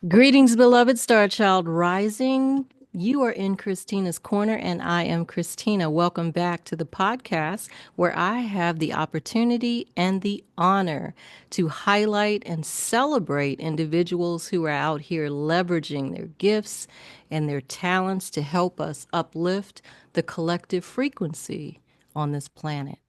Greetings, beloved Star Child Rising. You are in Christina's Corner, and I am Christina. Welcome back to the podcast where I have the opportunity and the honor to highlight and celebrate individuals who are out here leveraging their gifts and their talents to help us uplift the collective frequency on this planet.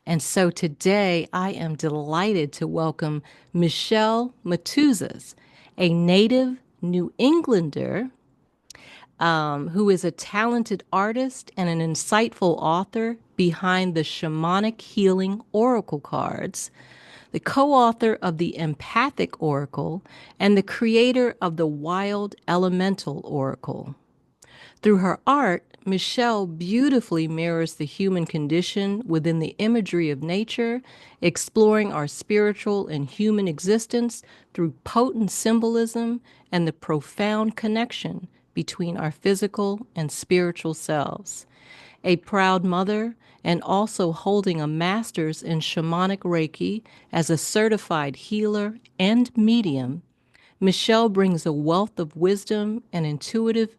And so today I am delighted to welcome Michelle Motuzas, a native New Englander who is a talented artist and an insightful author behind the Shamanic Healing Oracle cards, the co-author of the Empathic Oracle, and the creator of the Wild Elemental Oracle. Through her art, Michelle beautifully mirrors the human condition within the imagery of nature, exploring our spiritual and human existence through potent symbolism and the profound connection between our physical and spiritual selves. A proud mother and also holding a master's in shamanic Reiki as a certified healer and medium, Michelle brings a wealth of wisdom and intuitive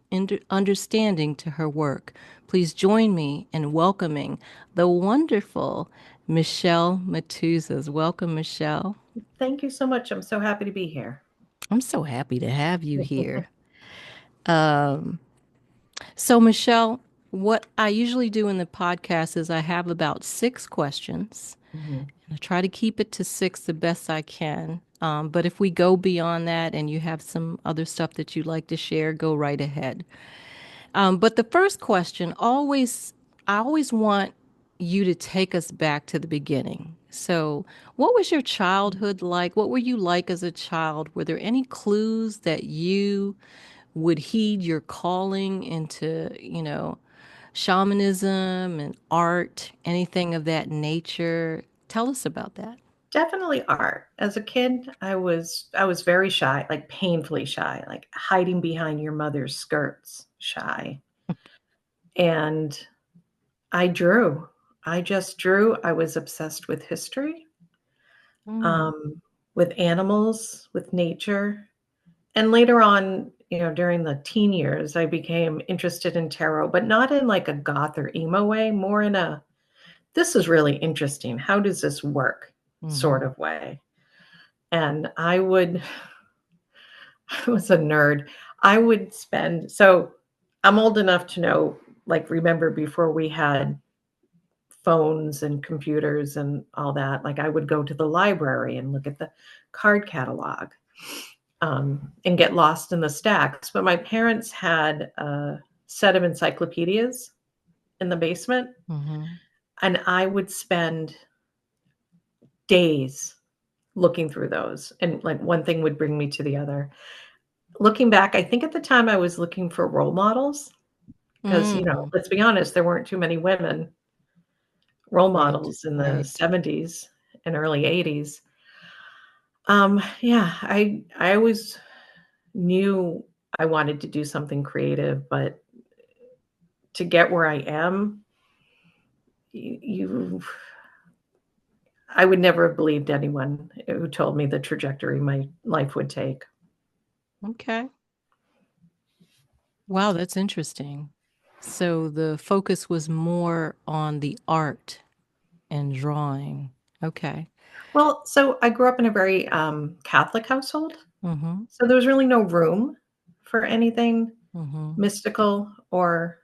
understanding to her work. Please join me in welcoming the wonderful Michelle Motuzas. Welcome, Michelle. Thank you so much. I'm so happy to be here. I'm so happy to have you here. Um, so, Michelle, what I usually do in the podcast is I have about 6 questions. Mhm. I try to keep it to 6 the best I can. But if we go beyond that and you have some other stuff that you'd like to share, go right ahead. But the first question I always want you to take us back to the beginning. So, what was your childhood like? What were you like as a child? Were there any clues that you would heed your calling into, shamanism and art, anything of that nature? Tell us about that. Definitely art. As a kid, I was very shy, like painfully shy, like hiding behind your mother's skirts, shy. And I drew. I just drew. I was obsessed with history, Mm. um, with animals, with nature. And later on, during the teen years, I became interested in tarot, but not in like a goth or emo way, more in a this is really interesting. How does this work sort Hmm. of way? And I was a nerd. I would spend, so I'm old enough to know, like, remember before we had phones and computers and all that, like, I would go to the library and look at the card catalog and get lost in the stacks. But my parents had a set of encyclopedias in the basement, Hmm. and I would spend days looking through those, and like one thing would bring me to the other. Looking back, I think at the time I was looking for role models because, Mm. let's be honest, there weren't too many women role Right, models in the right. 70s and early 80s. Yeah, I always knew I wanted to do something creative, but to get where I am, you I would never have believed anyone who told me the trajectory my life would take. Okay. Wow, that's interesting. So the focus was more on the art and drawing. Okay. Well, so I grew up in a very Catholic household. Mm-hmm. So there was really no room for anything Mm-hmm. mystical or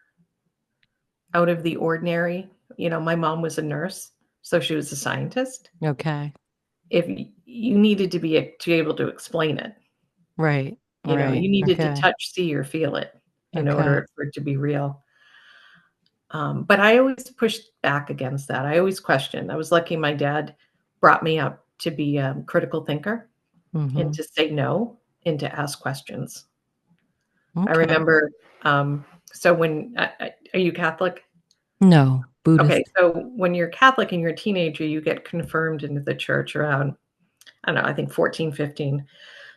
out of the ordinary. My mom was a nurse, so she was a scientist. Okay. If you needed to be able to explain it, Right. Right. you needed to Okay. touch, see, or feel it in Okay. order for it to be real. But I always pushed back against that. I always questioned. I was lucky my dad brought me up to be a critical thinker and Mm-hmm. to say no and to ask questions. I Okay. remember, so when are you Catholic? No, Okay, Buddhist. so when you're Catholic and you're a teenager, you get confirmed into the church around, I don't know, I think 14, 15.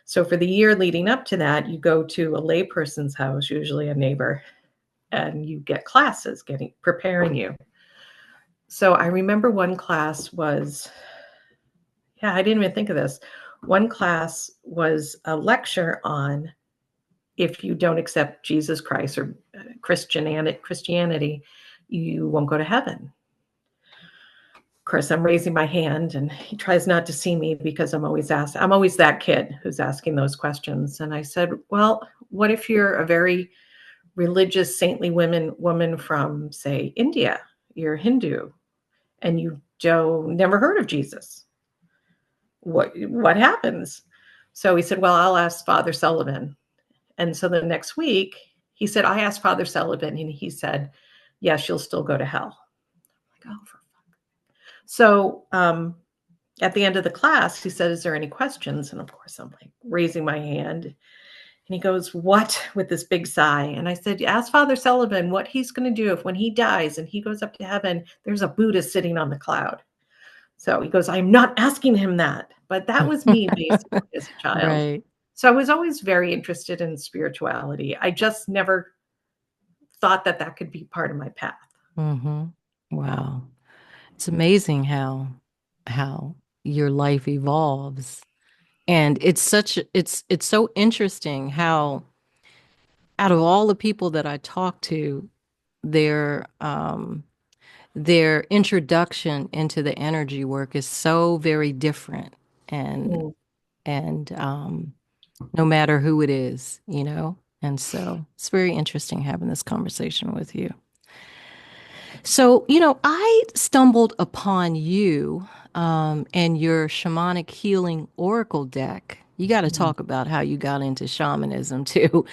So for the year leading up to that, you go to a layperson's house, usually a neighbor, and you get classes getting preparing you. So I remember one class was, yeah, I didn't even think of this. One class was a lecture on if you don't accept Jesus Christ or Christianity, you won't go to heaven. Of course, I'm raising my hand, and he tries not to see me because I'm always that kid who's asking those questions. And I said, well, what if you're a very religious, saintly woman from, say, India? You're Hindu, and you never heard of Jesus. What happens? So he said, well, I'll ask Father Sullivan. And so the next week, he said, I asked Father Sullivan, and he said, yes, you'll still go to hell. I'm like, oh, for fuck. So at the end of the class, he said, is there any questions? And of course, I'm like raising my hand. And he goes, what? With this big sigh. And I said, ask Father Sullivan what he's going to do if when he dies and he goes up to heaven, there's a Buddha sitting on the cloud. So he goes, I'm not asking him that. But that was me basically as a child. Right. So I was always very interested in spirituality. I just never thought that could be part of my path. Mm-hmm. Wow. It's amazing how your life evolves. And it's so interesting how out of all the people that I talk to, their introduction into the energy work is so very different. And Mm. and no matter who it is, you know? And so it's very interesting having this conversation with you. So, I stumbled upon you and your Shamanic Healing Oracle deck. You got to talk about how you got into shamanism too.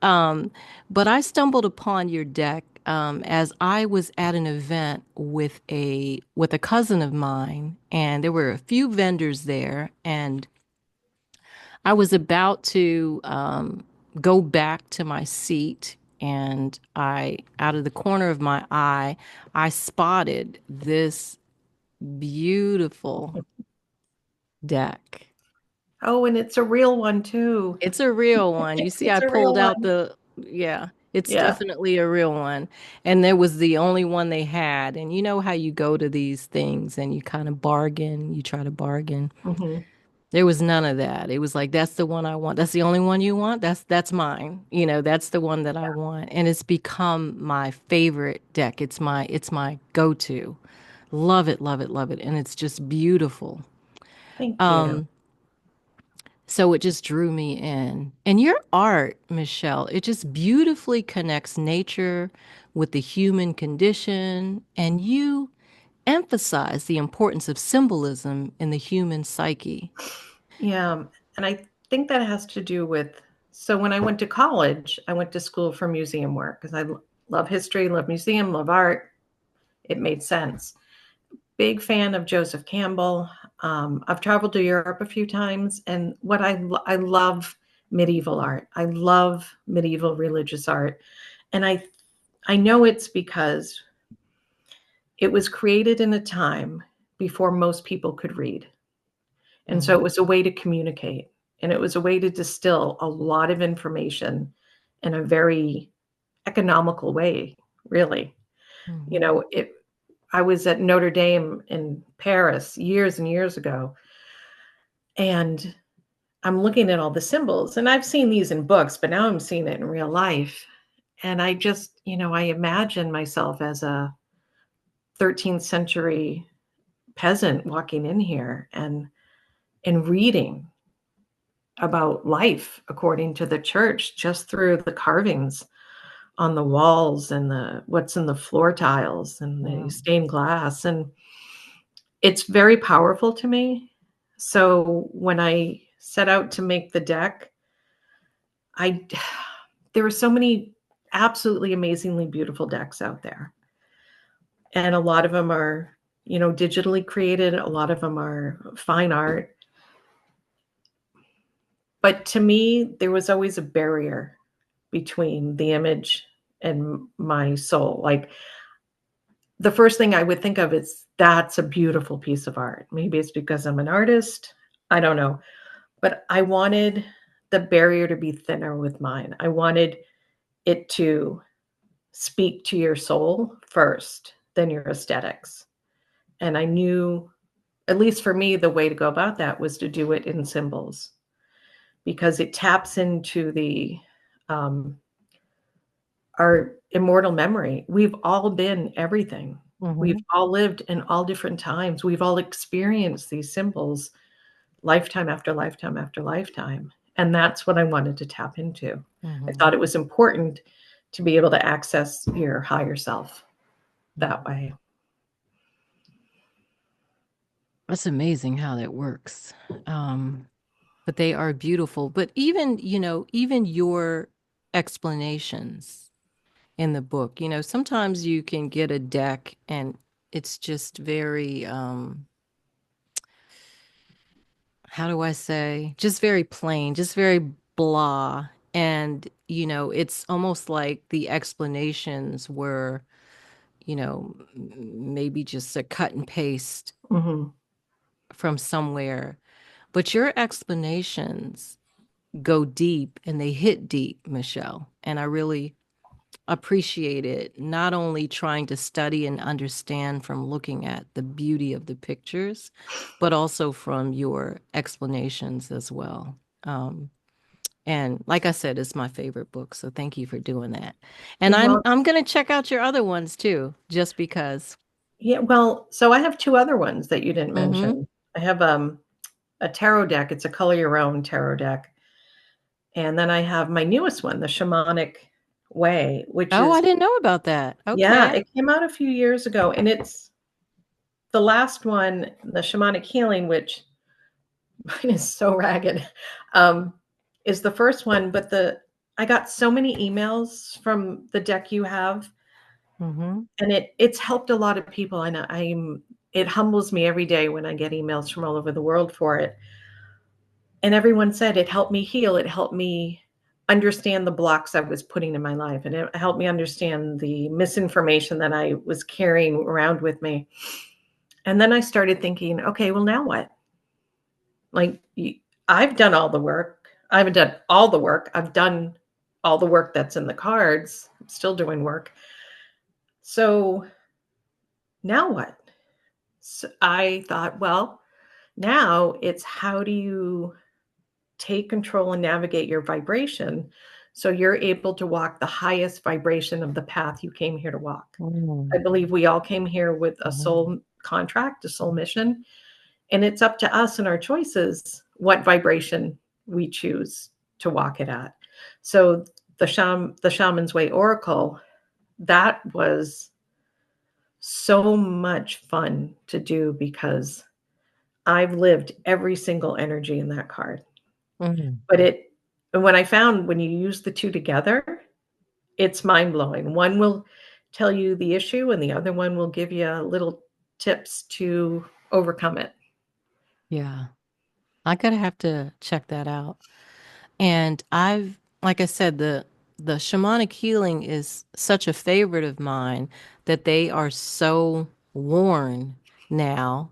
Um, but I stumbled upon your deck as I was at an event with a cousin of mine, and there were a few vendors there, and I was about to go back to my seat, and out of the corner of my eye, I spotted this beautiful deck. Oh, and it's a real one too. It's a real one. You see, I It's a pulled real out one. yeah, it's Yeah. definitely a real one. And there was the only one they had. And you know how you go to these things and you kind of bargain, you try to bargain. Mm-hmm. There was none of that. It was like, that's the one I want. That's the only one you want. That's mine. That's the one that I want. And it's become my favorite deck. It's my go-to. Love it, love it, love it. And it's just beautiful. Thank you. So it just drew me in. And your art, Michelle, it just beautifully connects nature with the human condition, and you emphasize the importance of symbolism in the human psyche. Yeah. And I think that has to do with, so when I went to college, I went to school for museum work because I love history, love museum, love art. It made sense. Big fan of Joseph Campbell. I've traveled to Europe a few times, and I love medieval art. I love medieval religious art, and I know it's because it was created in a time before most people could read, and so Mm-hmm. it was a way to communicate, and it was a way to distill a lot of information in a very economical way. Really, you Mm-hmm. know, it I was at Notre Dame in Paris years and years ago, and I'm looking at all the symbols, and I've seen these in books, but now I'm seeing it in real life. And I just, I imagine myself as a 13th century peasant walking in here and reading about life according to the church just through the carvings on the walls and the what's in the floor tiles and the Wow. stained glass. And it's very powerful to me. So when I set out to make the deck, I there are so many absolutely amazingly beautiful decks out there. And a lot of them are, digitally created, a lot of them are fine art. But to me, there was always a barrier between the image and my soul. Like the first thing I would think of is that's a beautiful piece of art. Maybe it's because I'm an artist. I don't know. But I wanted the barrier to be thinner with mine. I wanted it to speak to your soul first, then your aesthetics. And I knew, at least for me, the way to go about that was to do it in symbols because it taps into the um, our immortal memory. We've all been everything. We've Mhm. all lived in all different times. We've all experienced these symbols lifetime after lifetime after lifetime. And that's what I wanted to tap into. I thought Mhm. it was important to be able to access your higher self that Mhm. way. That's amazing how that works. Um, but they are beautiful. But even, even your explanations in the book, sometimes you can get a deck and it's just very, how do I say, just very plain, just very blah. And, it's almost like the explanations were, maybe just a cut and paste Mm-hmm. from somewhere. But your explanations go deep and they hit deep, Michelle. And I really appreciate it. Not only trying to study and understand from looking at the beauty of the pictures, but also from your explanations as well. And like I said, it's my favorite book, so thank you for doing that. And You're I'm welcome. I'm gonna check out your other ones too, just because. Yeah, well, so I have two other ones that you didn't Mm-hmm. mention. I have a tarot deck. It's a color your own tarot deck. And then I have my newest one, the Shamanic Way, which Oh, I is, didn't know about that. yeah, Okay. it came out a few years ago. And it's the last one, the Shamanic Healing, which mine is so ragged, um, is the first one. But I got so many emails from the deck you have, Mm-hmm. and it's helped a lot of people. And it humbles me every day when I get emails from all over the world for it. And everyone said it helped me heal. It helped me understand the blocks I was putting in my life. And it helped me understand the misinformation that I was carrying around with me. And then I started thinking, okay, well, now what? Like, I've done all the work. I haven't done all the work. I've done all the work that's in the cards. I'm still doing work. So now what? So I thought, well, now it's how do you take control and navigate your vibration so you're able to walk the highest vibration of the path you came here to walk. I believe we all came here with a Mm-hmm. soul contract, a soul mission, and it's up to us and our choices what vibration we choose to walk it at. So the Shaman's Way Oracle, that was so much fun to do because I've lived every single energy in that card. Mm-hmm. But when I found when you use the two together, it's mind blowing. One will tell you the issue, and the other one will give you little tips to overcome it. Yeah. I gotta have to check that out. And like I said, the shamanic healing is such a favorite of mine that they are so worn now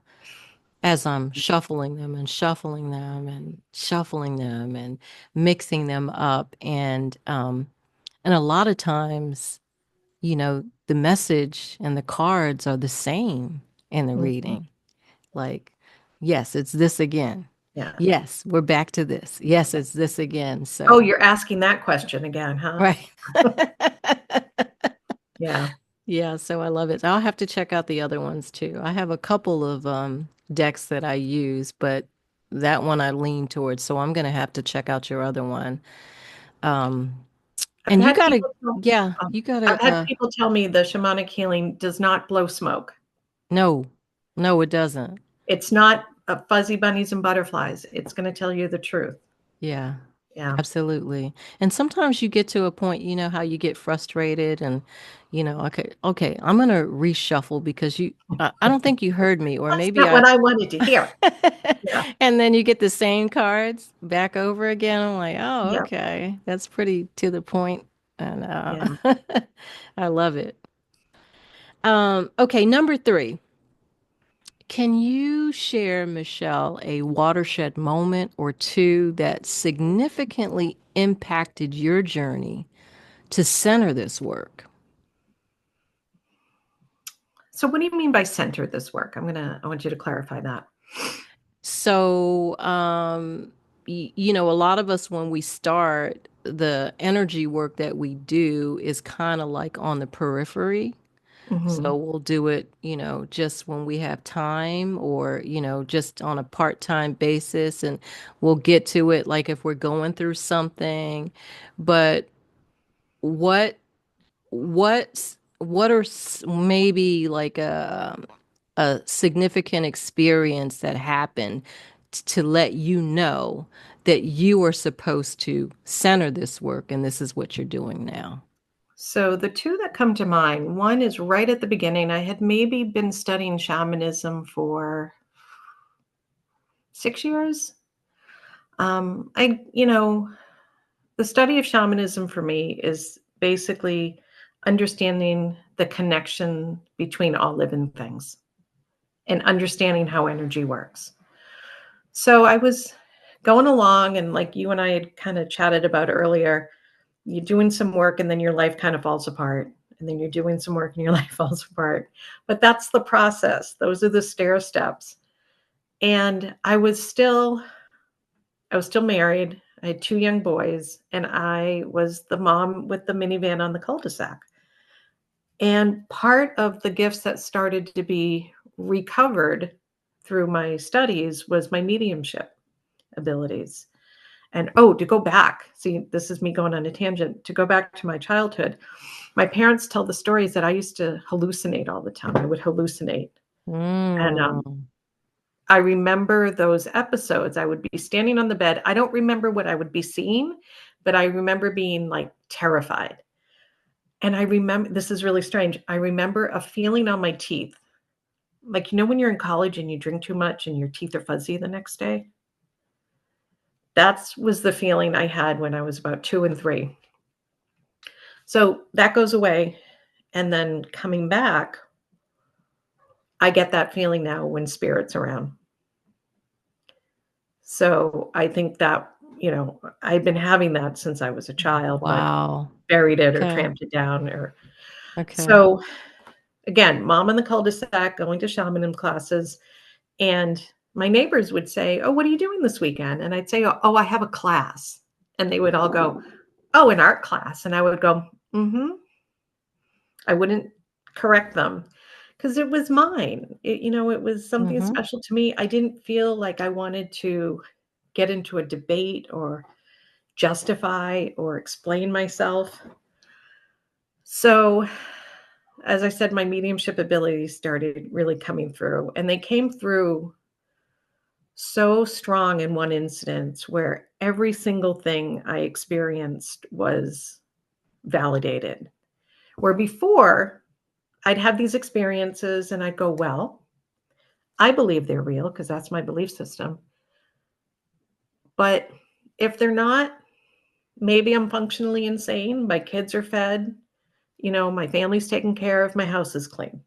as I'm shuffling them and shuffling them and shuffling them and mixing them up. And a lot of times, the message and the cards are the same in the Mhm. reading. Like, yes, it's this again. Yeah. Yes, we're back to this. Yes, it's this again. Oh, So, you're asking that question again, huh? right. Yeah. Yeah, so I love it. I'll have to check out the other ones too. I have a couple of decks that I use, but that one I lean towards, so I'm gonna have to check out your other one. Um, I've and you had gotta, people tell yeah, um, you I've gotta, had people tell me the shamanic healing does not blow smoke. no, no, it doesn't. It's not fuzzy bunnies and butterflies. It's going to tell you the truth. Yeah, Yeah. absolutely. And sometimes you get to a point, how you get frustrated and, okay, I'm gonna reshuffle because I don't think you heard me, or That's maybe not I, what I wanted to hear. Yeah. and then you get the same cards back over again. I'm like, oh, Yeah. okay, that's pretty to the point, and Yeah. I love it. Okay, number 3. Can you share, Michelle, a watershed moment or two that significantly impacted your journey to center this work? So what do you mean by center this work? I want you to clarify that. So, a lot of us when we start, the energy work that we do is kind of like on the periphery. So Mhm. we'll do it, just when we have time or, just on a part-time basis, and we'll get to it like if we're going through something. But what what are maybe like a significant experience that happened to let you know that you are supposed to center this work and this is what you're doing now? So the two that come to mind, one is right at the beginning. I had maybe been studying shamanism for 6 years. The study of shamanism for me is basically understanding the connection between all living things and understanding how energy works. So I was going along, and like you and I had kind of chatted about earlier, you're doing some work and then your life kind of falls apart. And then you're doing some work and your life falls apart. But that's the process. Those are the stair steps. And I was still married. I had two young boys, and I was the mom with the minivan on the cul-de-sac. And part of the gifts that started to be recovered through my studies was my mediumship abilities. And to go back, see, this is me going on a tangent, to go back to my childhood. My parents tell the stories that I used to hallucinate all the time. I would hallucinate. And Mm. I remember those episodes. I would be standing on the bed. I don't remember what I would be seeing, but I remember being like terrified. And I remember, this is really strange. I remember a feeling on my teeth. Like, when you're in college and you drink too much and your teeth are fuzzy the next day? That was the feeling I had when I was about 2 and 3. So that goes away. And then coming back, I get that feeling now when spirit's around. So I think that, I've been having that since I was a child, but Wow. buried it or Okay. tramped it down. Or Okay. so again, mom in the cul-de-sac going to shamanism classes, and my neighbors would say, "Oh, what are you doing this weekend?" And I'd say, "Oh, I have a class." And they would all go, "Oh, an art class." And I would go, "Mm-hmm." I wouldn't correct them because it was mine. It was something Mm-hmm. special to me. I didn't feel like I wanted to get into a debate or justify or explain myself. So, as I said, my mediumship abilities started really coming through, and they came through so strong in one instance where every single thing I experienced was validated. Where before, I'd have these experiences and I'd go, well, I believe they're real because that's my belief system. But if they're not, maybe I'm functionally insane. My kids are fed, my family's taken care of, my house is clean.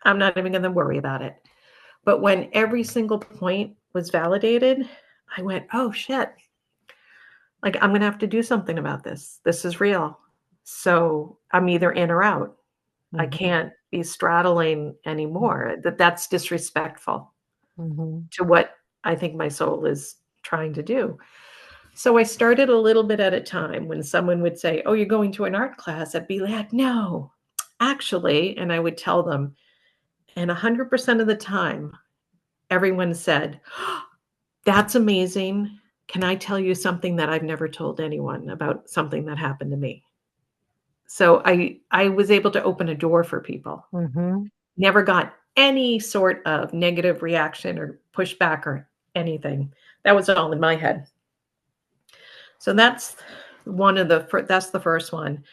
I'm not even going to worry about it. But when every single point was validated, I went, oh shit, like I'm going to have to do something about this. This is real. So I'm either in or out. I Mm-hmm. can't be straddling anymore. That's disrespectful Mm-hmm. to what I think my soul is trying to do. So I started a little bit at a time. When someone would say, "Oh, you're going to an art class," I'd be like, "No, actually." And I would tell them. And 100% of the time, everyone said, "Oh, that's amazing. Can I tell you something that I've never told anyone about something that happened to me?" So I was able to open a door for people. Mm-hmm. Never got any sort of negative reaction or pushback or anything. That was all in my head. So that's the first one.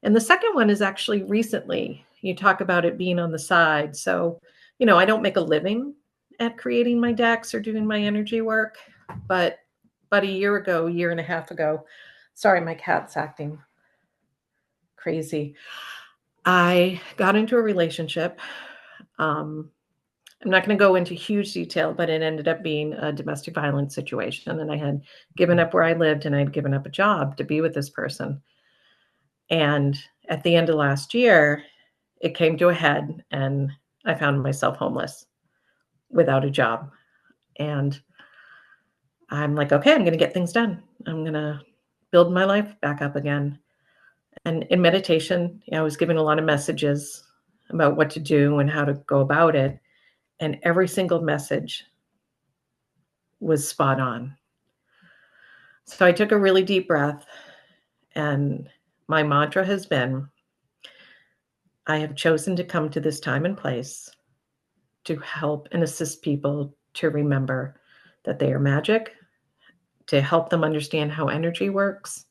And the second one is actually recently. You talk about it being on the side. So, I don't make a living at creating my decks or doing my energy work, but about a year and a half ago, sorry, my cat's acting crazy. I got into a relationship. Um, I'm not going to go into huge detail, but it ended up being a domestic violence situation. And I had given up where I lived and I'd given up a job to be with this person. And at the end of last year, it came to a head and I found myself homeless without a job. And I'm like, okay, I'm going to get things done. I'm going to build my life back up again. And in meditation, I was given a lot of messages about what to do and how to go about it. And every single message was spot on. So I took a really deep breath, and my mantra has been, I have chosen to come to this time and place to help and assist people to remember that they are magic, to help them understand how energy works,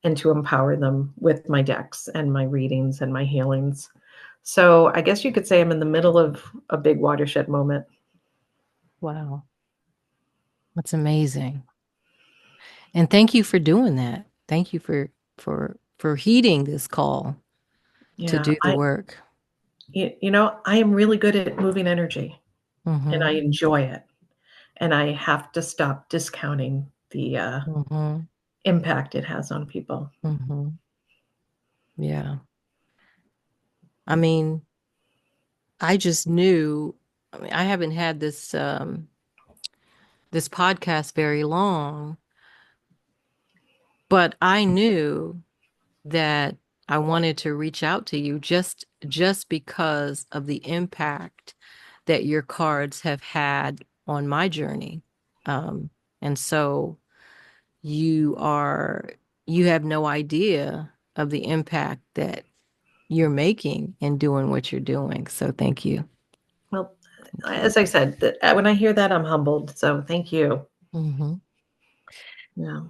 and to empower them with my decks and my readings and my healings. So I guess you could say I'm in the middle of a big watershed moment. Wow. That's amazing. And thank you for doing that. Thank you for heeding this call to Yeah, do the work. I am really good at moving energy, and I Mhm. enjoy it. And I have to stop discounting the Mhm. impact it has on people. Mhm. Yeah. I mean, I just knew, I mean, I haven't had this podcast very long, but I knew that I wanted to reach out to you just because of the impact that your cards have had on my journey. Um, and so you are you have no idea of the impact that you're making in doing what you're doing. So thank you. Well, Thank you. as I said, when I hear that, I'm humbled. So thank you. Hmm. Yeah.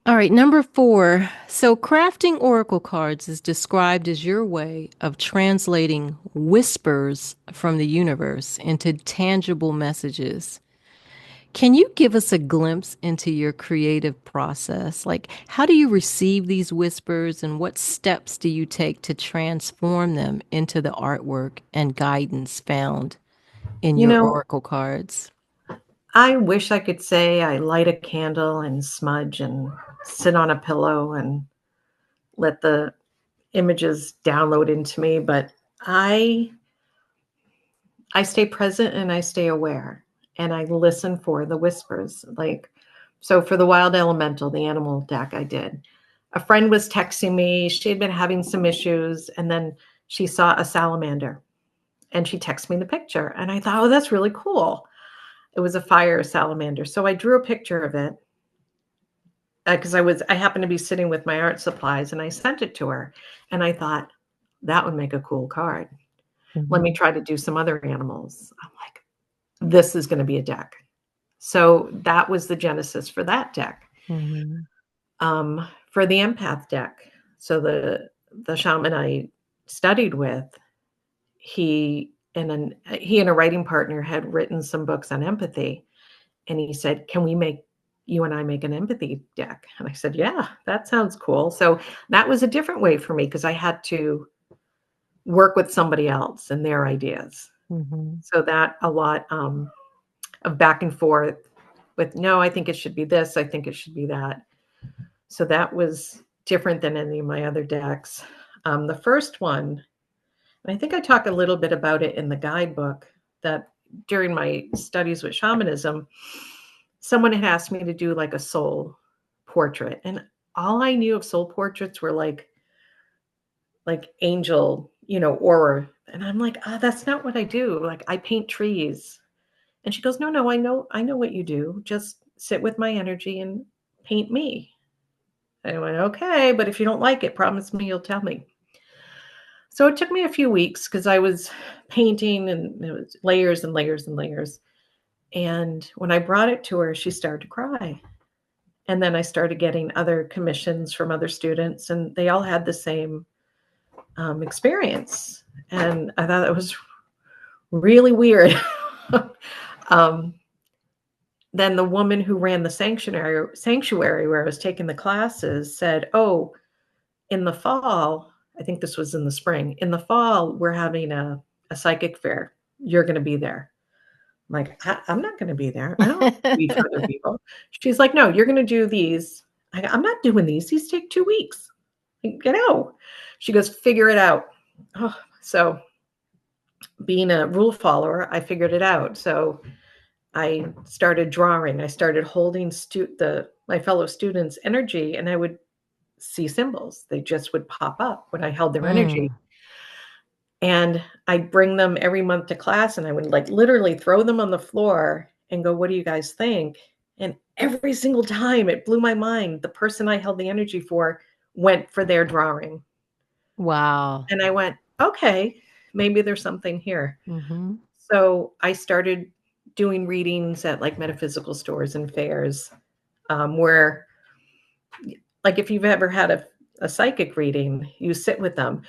All right, number 4. So, crafting oracle cards is described as your way of translating whispers from the universe into tangible messages. Can you give us a glimpse into your creative process? Like, how do you receive these whispers and what steps do you take to transform them into the artwork and guidance found in You your know, oracle cards? I wish I could say I light a candle and smudge and sit on a pillow and let the images download into me, but I I stay present and I stay aware and I listen for the whispers. Like, so for the wild elemental, the animal deck I did, a friend was texting me. She had been having some issues, and then she saw a salamander and she texted me the picture. And I thought, oh, that's really cool. It was a fire salamander. So I drew a picture of it because I happened to be sitting with my art supplies, and I sent it to her. And I thought, that would make a cool card. Let me Hmm. try to do some other animals. I'm like, this is going to be a deck. So that was the genesis for that deck. Hmm. For the empath deck, so the shaman I studied with, he and a writing partner had written some books on empathy, and he said, "Can you and I make an empathy deck?" And I said, "Yeah, that sounds cool." So that was a different way for me because I had to work with somebody else and their ideas. Hmm. So that a lot of back and forth with, no, I think it should be this, I think it should be that. So that was different than any of my other decks. The first one, and I think I talk a little bit about it in the guidebook, that during my studies with shamanism, someone had asked me to do like a soul portrait. And all I knew of soul portraits were like angel, aura. And I'm like, that's not what I do. Like, I paint trees. And she goes, no, I know what you do. Just sit with my energy and paint me. I went, okay, but if you don't like it, promise me you'll tell me. So it took me a few weeks because I was painting and it was layers and layers and layers. And when I brought it to her, she started to cry. And then I started getting other commissions from other students, and they all had the same experience. And I thought it was really weird. um, then the woman who ran the sanctuary where I was taking the classes said, "Oh, in the fall, I think this was in the spring. In the fall, we're having a psychic fair. You're going to be there." I'm like, I'm not going to be there. I don't read for other people. She's like, "No, you're going to do these." I'm not doing these. These take 2 weeks. She goes, "Figure it out." Oh, so being a rule follower, I figured it out. So I started drawing. I started holding my fellow students' energy and I would see symbols. They just would pop up when I held their energy. Mm. And I'd bring them every month to class and I would like literally throw them on the floor and go, what do you guys think? And every single time it blew my mind. The person I held the energy for went for their drawing. Wow. And I went, okay, maybe there's something here. Mm-hmm. So I started doing readings at like metaphysical stores and fairs, where, like, if you've ever had a psychic reading, you sit with them.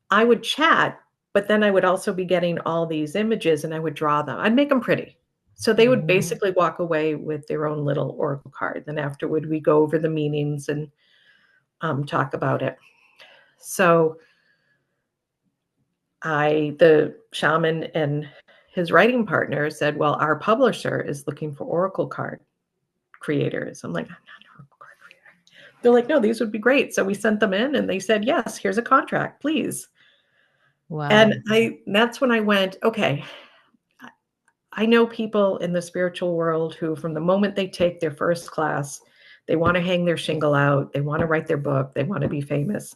I would chat, but then I would also be getting all these images and I would draw them. I'd make them pretty. So they would Mm-hmm. basically walk away with their own little oracle card. Then afterward, we go over the meanings and talk about it. So the shaman and his writing partner said, well, our publisher is looking for oracle card creators. I'm like, I'm not an oracle card creator. They're like, no, these would be great. So we sent them in and they said, yes, here's a contract, please. Wow. And that's when I went, okay, I know people in the spiritual world who, from the moment they take their first class, they want to hang their shingle out, they want to write their book, they want to be famous.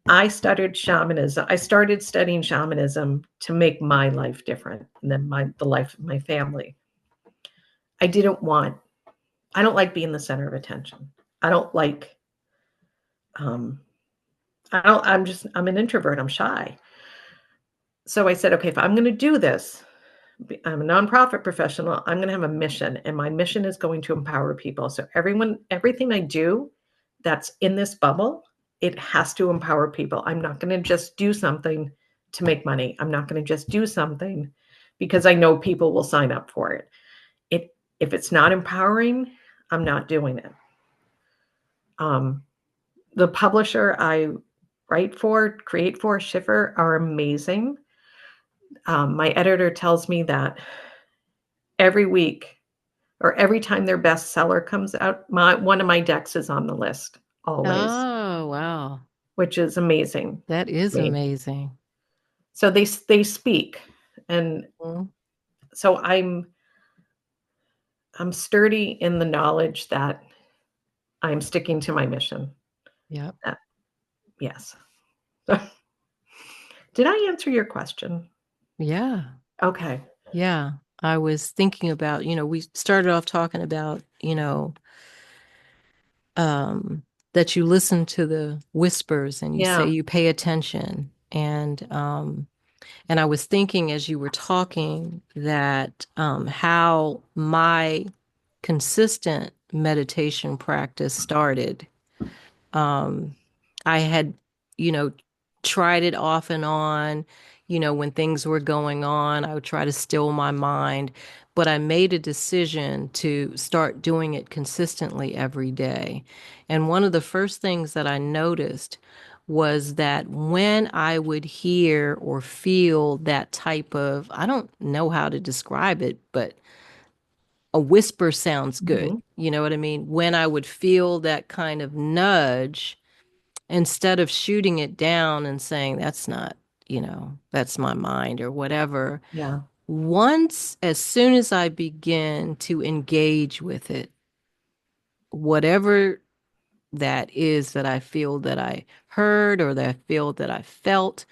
I started shamanism. I started studying shamanism to make my life different than the life of my family. I didn't want, I don't like being the center of attention. I don't like, I'm an introvert. I'm shy. So I said, okay, if I'm going to do this, I'm a nonprofit professional. I'm going to have a mission, and my mission is going to empower people. So everything I do that's in this bubble, it has to empower people. I'm not going to just do something to make money. I'm not going to just do something because I know people will sign up for it. If it's not empowering, I'm not doing it. The publisher I write for, create for, Schiffer, are amazing. My editor tells me that every week or every time their bestseller comes out, one of my decks is on the list always, Oh, wow. which is amazing That to is me. amazing. So they speak, and Mm. so I'm sturdy in the knowledge that I'm sticking to my mission. Yep. Yes. Did I answer your question? Yeah. Okay. Yeah. I was thinking about, we started off talking about, that you listen to the whispers and you say Yeah. you pay attention. And I was thinking as you were talking that how my consistent meditation practice started. I had, you know, tried it off and on, when things were going on, I would try to still my mind, but I made a decision to start doing it consistently every day. And one of the first things that I noticed was that when I would hear or feel that type of, I don't know how to describe it, but a whisper sounds good. Mhm. You know what I mean? When I would feel that kind of nudge, instead of shooting it down and saying, that's not, that's my mind or whatever, Yeah. as soon as I begin to engage with it, whatever that is that I feel that I heard or that I feel that I felt,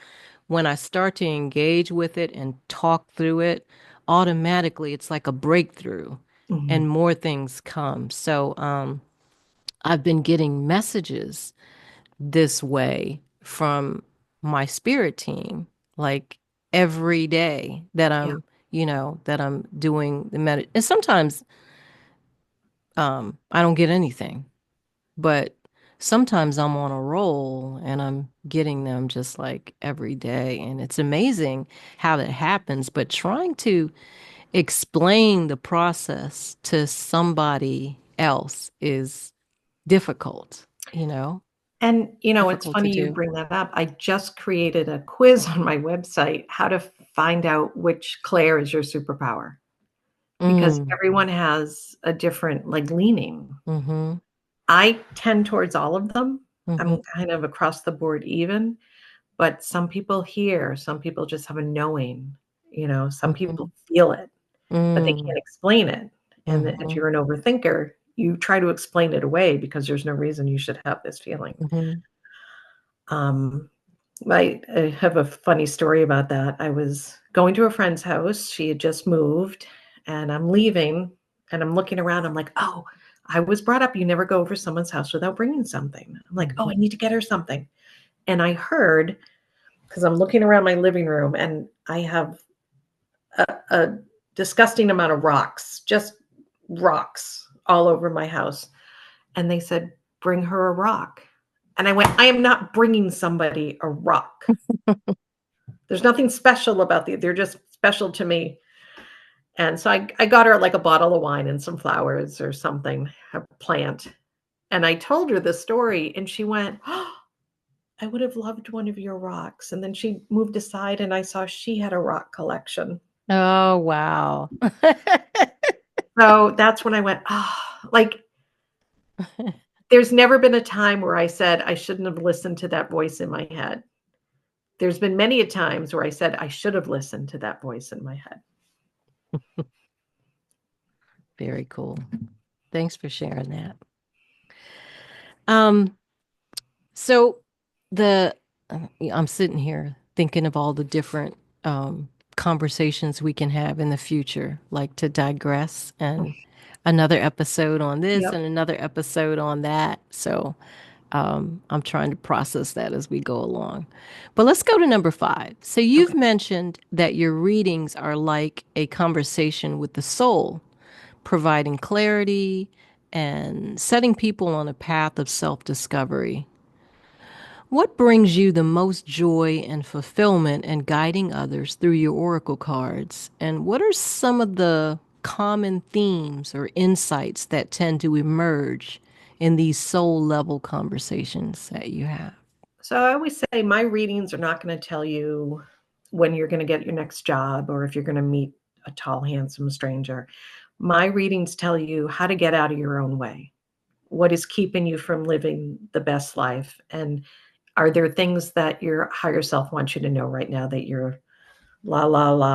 when I start to engage with it and talk through it, automatically it's like a breakthrough Mhm. and more things come. So, I've been getting messages this way from my spirit team, like every day that Yeah. I'm doing the and sometimes I don't get anything, but sometimes I'm on a roll and I'm getting them just like every day, and it's amazing how that happens. But trying to explain the process to somebody else is difficult, And, it's difficult to funny you do. bring that up. I just created a quiz on my website, how to find out which Claire is your superpower, because Mm, everyone has a different, like, leaning. mm-hmm. I tend towards all of them. Mm-hmm. I'm kind of across the board even, but some people hear, some people just have a knowing, some Mm-hmm. people feel it, but they Mm, can't explain it. And if mm-hmm. you're an overthinker, you try to explain it away because there's no reason you should have this feeling. Mm-hmm. Um, I have a funny story about that. I was going to a friend's house. She had just moved, and I'm leaving, and I'm looking around. I'm like, oh, I was brought up, you never go over someone's house without bringing something. I'm like, oh, I need to get her something. And I heard, because I'm looking around my living room, and I have a disgusting amount of rocks, just rocks all over my house. And they said, bring her a rock. And I went, I am not bringing somebody a rock. There's nothing special about these. They're just special to me. And so I got her like a bottle of wine and some flowers or something, a plant. And I told her the story, and she went, oh, I would have loved one of your rocks. And then she moved aside, and I saw she had a rock collection. Oh, wow. So that's when I went, oh, like, there's never been a time where I said I shouldn't have listened to that voice in my head. There's been many a times where I said I should have listened to that voice in my head. Very cool. Thanks for sharing that. Um, so the I'm sitting here thinking of all the different conversations we can have in the future, like to digress and another episode on this Yep. and another episode on that. So I'm trying to process that as we go along. But let's go to number 5. So you've Okay. mentioned that your readings are like a conversation with the soul, providing clarity and setting people on a path of self discovery. What brings you the most joy and fulfillment in guiding others through your oracle cards? And what are some of the common themes or insights that tend to emerge in these soul level conversations that you have? So I always say my readings are not going to tell you when you're going to get your next job or if you're going to meet a tall, handsome stranger. My readings tell you how to get out of your own way. What is keeping you from living the best life? And are there things that your higher self wants you to know right now that you're la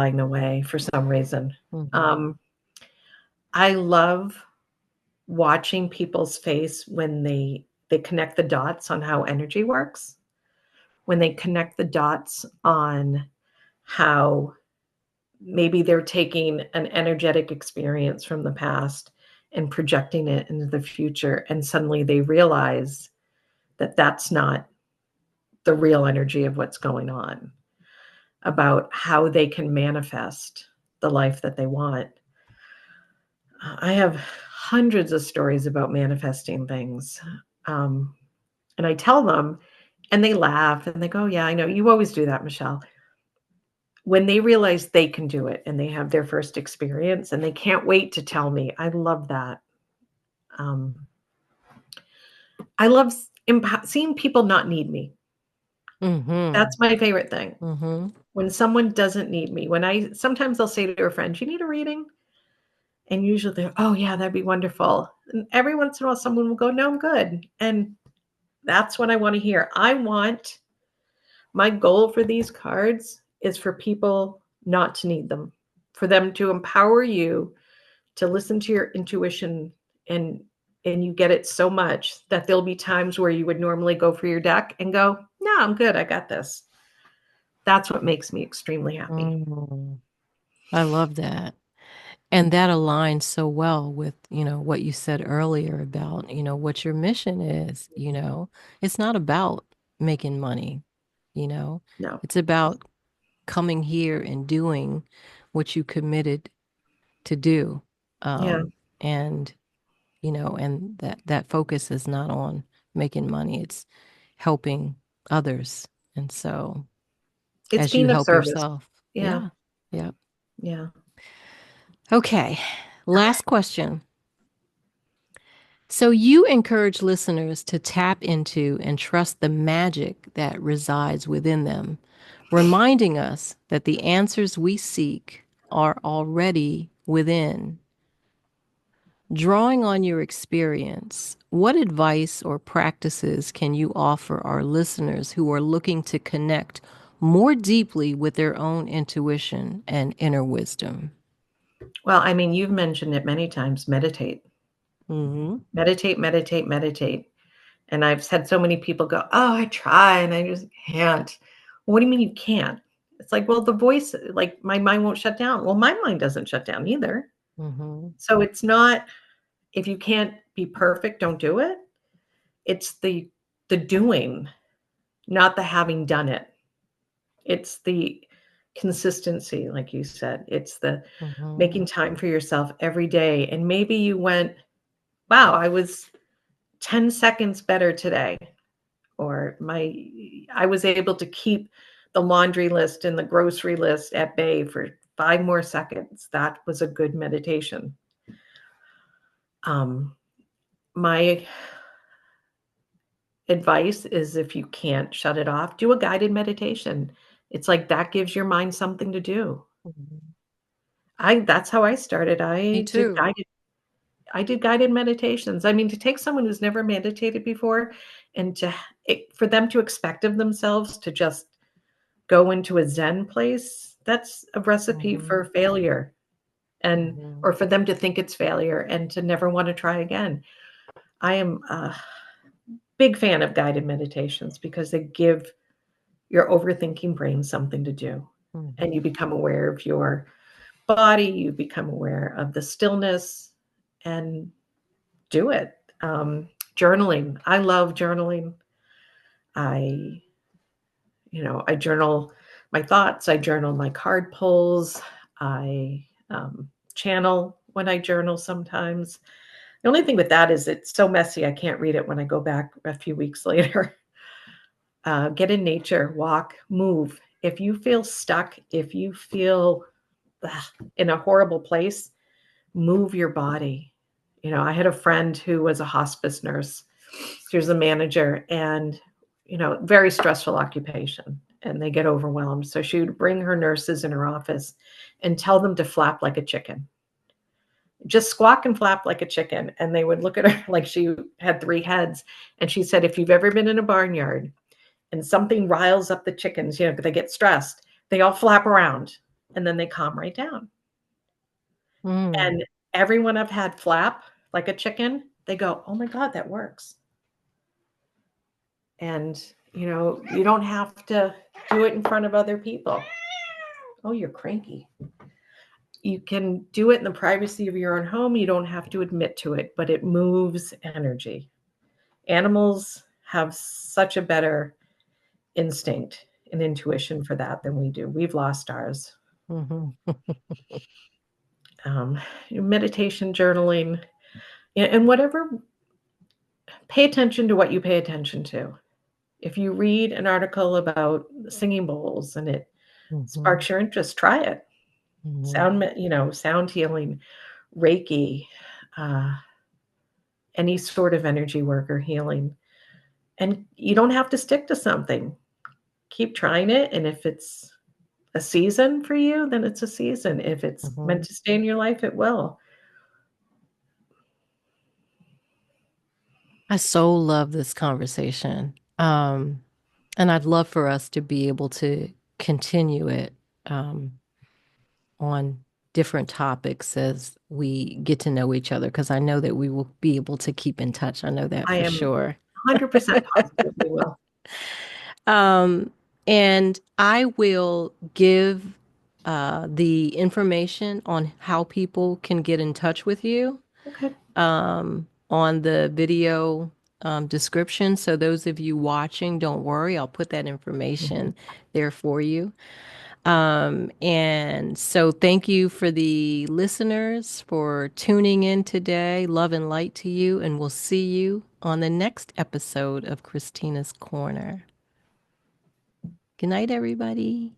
away for some reason? Mm-hmm. Um, I love watching people's face when they connect the dots on how energy works, when they connect the dots on how maybe they're taking an energetic experience from the past and projecting it into the future, and suddenly they realize that that's not the real energy of what's going on, about how they can manifest the life that they want. I have hundreds of stories about manifesting things. Um, and I tell them, and they laugh and they go, yeah, I know. You always do that, Michelle. When they realize they can do it and they have their first experience and they can't wait to tell me, I love that. Um, I love seeing people not need me. Mm-hmm. That's my favorite thing. Mm-hmm. When someone doesn't need me, sometimes I'll say to a friend, "Do you need a reading?" And usually they're, "Oh yeah, that'd be wonderful." And every once in a while, someone will go, "No, I'm good." And that's what I want to hear. My goal for these cards is for people not to need them, for them to empower you to listen to your intuition, and you get it so much that there'll be times where you would normally go for your deck and go, "No, I'm good. I got this." That's what makes me extremely happy. Mm. I love that. And that aligns so well with, what you said earlier about, what your mission is, It's not about making money, you know. No. It's about coming here and doing what you committed to do. Yeah. And, and that focus is not on making money. It's helping others. And so It's as you being of help service. yourself. Yeah. Yeah. Yeah. Yeah. Okay. Last question. So, you encourage listeners to tap into and trust the magic that resides within them, reminding us that the answers we seek are already within. Drawing on your experience, what advice or practices can you offer our listeners who are looking to connect more deeply with their own intuition and inner wisdom? Well, I mean, you've mentioned it many times, meditate. Mm-hmm. Meditate, meditate, meditate. And I've had so many people go, "Oh, I try and I just can't." What do you mean you can't? It's like, well, the voice, like my mind won't shut down. Well, my mind doesn't shut down either. Mm-hmm. So it's not, if you can't be perfect, don't do it. It's the doing, not the having done it. It's the consistency, like you said. It's the Mm-hmm. making time for yourself every day. And maybe you went, wow, I was 10 seconds better today. Or I was able to keep the laundry list and the grocery list at bay for 5 more seconds. That was a good meditation. My advice is, if you can't shut it off, do a guided meditation. It's like that gives your mind something to do. Mm-hmm. That's how I started. Me too. I did guided meditations. I mean, to take someone who's never meditated before and for them to expect of themselves to just go into a Zen place, that's a recipe Mm-hmm. for failure, and Mm-hmm. or for them to think it's failure and to never want to try again. I am a big fan of guided meditations because they give your overthinking brain something to do. And Mm-hmm. you become aware of your body, you become aware of the stillness, and do it. Journaling. I love journaling. I, I journal my thoughts, I journal my card pulls, I channel when I journal sometimes. The only thing with that is it's so messy, I can't read it when I go back a few weeks later. Get in nature, walk, move. If you feel stuck, if you feel in a horrible place, move your body. I had a friend who was a hospice nurse. She was a manager, and very stressful occupation, and they get overwhelmed. So she would bring her nurses in her office and tell them to flap like a chicken. Just squawk and flap like a chicken. And they would look at her like she had 3 heads. And she said, if you've ever been in a barnyard and something riles up the chickens, they get stressed, they all flap around and then they calm right down. Mm. And everyone I've had flap like a chicken, they go, oh my God, that works. And, you don't have to do it in front of other people. Oh, you're cranky. You can do it in the privacy of your own home. You don't have to admit to it, but it moves energy. Animals have such a better instinct and intuition for that than we do. We've lost ours. Mm-hmm. Meditation, journaling, and whatever, pay attention to what you pay attention to. If you read an article about singing bowls and it Mm-hmm. sparks your interest, try it. Mm-hmm. Sound healing, Reiki, uh, any sort of energy work or healing. And you don't have to stick to something. Keep trying it. And if it's a season for you, then it's a season. If it's meant Mm-hmm. to stay in your life, it will. I so love this conversation. And I'd love for us to be able to continue it um, on different topics as we get to know each other, because I know that we will be able to keep in touch. I know that I for am sure. 100% positive we will. Um, and I will give the information on how people can get in touch with you Okay. on the video description. So those of you watching, don't worry, I'll put that Mhm. information there for you. And so thank you for the listeners for tuning in today. Love and light to you, and we'll see you on the next episode of Christina's Corner. Good night, everybody.